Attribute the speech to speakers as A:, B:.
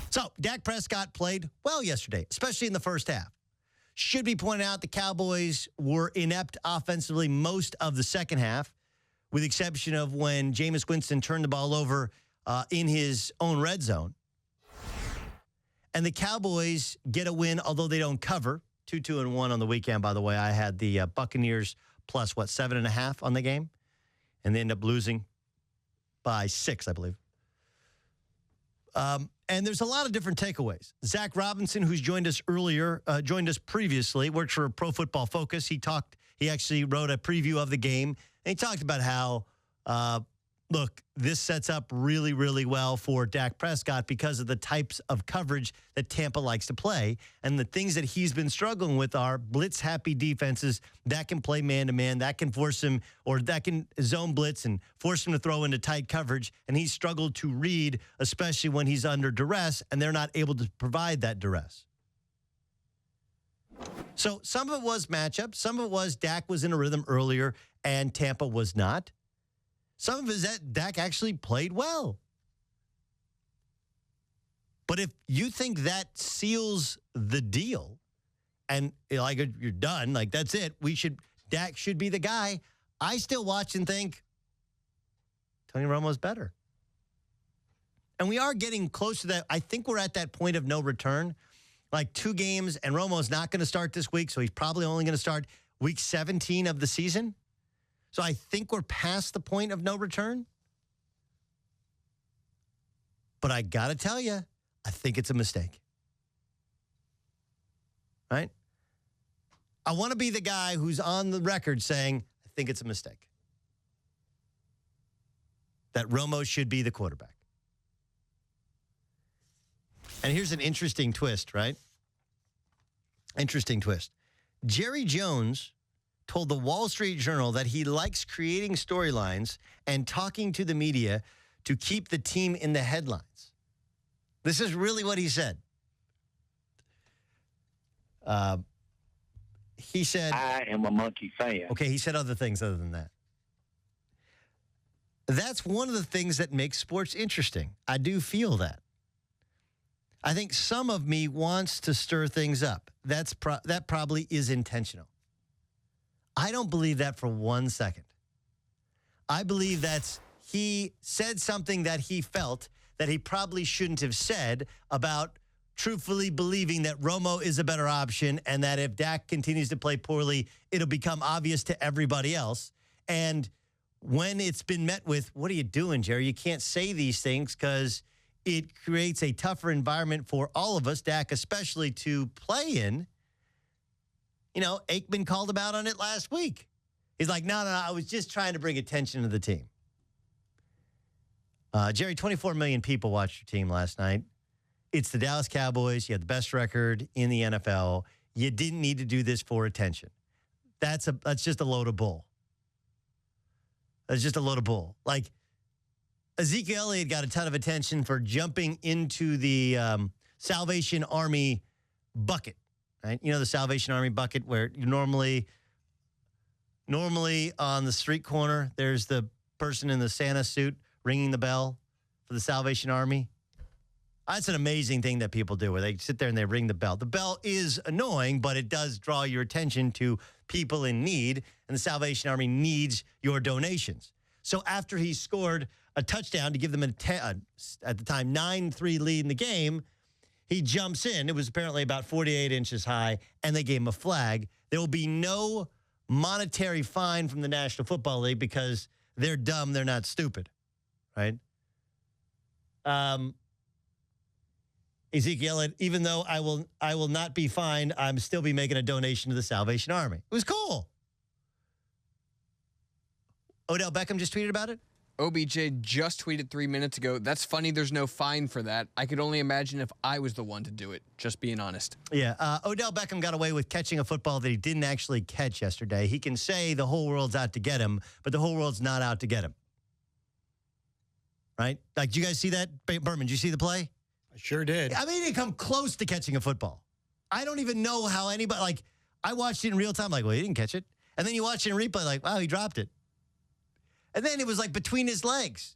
A: So, Dak Prescott played well yesterday, especially in the first half. Should be pointed out the Cowboys were inept offensively most of the second half, with the exception of when Jameis Winston turned the ball over in his own red zone. And the Cowboys get a win, although they don't cover. 2-2-1 on the weekend, by the way. I had the Buccaneers plus, 7.5 on the game? And they end up losing by 6, I believe. And there's a lot of different takeaways. Zach Robinson, who's joined us previously, worked for Pro Football Focus. He actually wrote a preview of the game, and he talked about how, look, this sets up really, really well for Dak Prescott because of the types of coverage that Tampa likes to play. And the things that he's been struggling with are blitz-happy defenses that can play man-to-man, that can force him, or that can zone blitz and force him to throw into tight coverage. And he's struggled to read, especially when he's under duress, and they're not able to provide that duress. So some of it was matchup. Some of it was Dak was in a rhythm earlier, and Tampa was not. Some of it is that Dak actually played well. But if you think that seals the deal and like you're done, like that's it, Dak should be the guy, I still watch and think Tony Romo's better. And we are getting close to that. I think we're at that point of no return. Like 2 games, and Romo's not going to start this week, so he's probably only going to start week 17 of the season. So I think we're past the point of no return. But I got to tell you, I think it's a mistake. Right? I want to be the guy who's on the record saying, I think it's a mistake. That Romo should be the quarterback. And here's an interesting twist, right? Interesting twist. Jerry Jones told the Wall Street Journal that he likes creating storylines and talking to the media to keep the team in the headlines. This is really what he said. He said,
B: I am a Monkey fan.
A: Okay, he said other things other than that. That's one of the things that makes sports interesting. I do feel that. I think some of me wants to stir things up. That probably is intentional. I don't believe that for 1 second. I believe he said something that he felt that he probably shouldn't have said about truthfully believing that Romo is a better option and that if Dak continues to play poorly, it'll become obvious to everybody else. And when it's been met with, what are you doing, Jerry? You can't say these things because it creates a tougher environment for all of us, Dak especially, to play in. You know, Aikman called him out on it last week. He's like, no, I was just trying to bring attention to the team. Jerry, 24 million people watched your team last night. It's the Dallas Cowboys. You had the best record in the NFL. You didn't need to do this for attention. That's just a load of bull. That's just a load of bull. Like, Ezekiel Elliott got a ton of attention for jumping into the Salvation Army bucket. Right? You know the Salvation Army bucket where you normally on the street corner, there's the person in the Santa suit ringing the bell for the Salvation Army. That's an amazing thing that people do where they sit there and they ring the bell. The bell is annoying, but it does draw your attention to people in need, and the Salvation Army needs your donations. So after he scored a touchdown to give them at the time 9-3 lead in the game, he jumps in. It was apparently about 48 inches high, and they gave him a flag. There will be no monetary fine from the National Football League because they're dumb, they're not stupid, right? Ezekiel Elliott, even though I will not be fined, I'm still be making a donation to the Salvation Army. It was cool. Odell Beckham just tweeted about it?
C: OBJ just tweeted 3 minutes ago. That's funny there's no fine for that. I could only imagine if I was the one to do it, just being honest.
A: Yeah, Odell Beckham got away with catching a football that he didn't actually catch yesterday. He can say the whole world's out to get him, but the whole world's not out to get him. Right? Like, did you guys see that? Berman, did you see the play?
D: I sure did.
A: I mean, he didn't come close to catching a football. I don't even know how anybody, like, I watched it in real time, like, well, he didn't catch it. And then you watch it in replay, like, wow, he dropped it. And then it was like between his legs.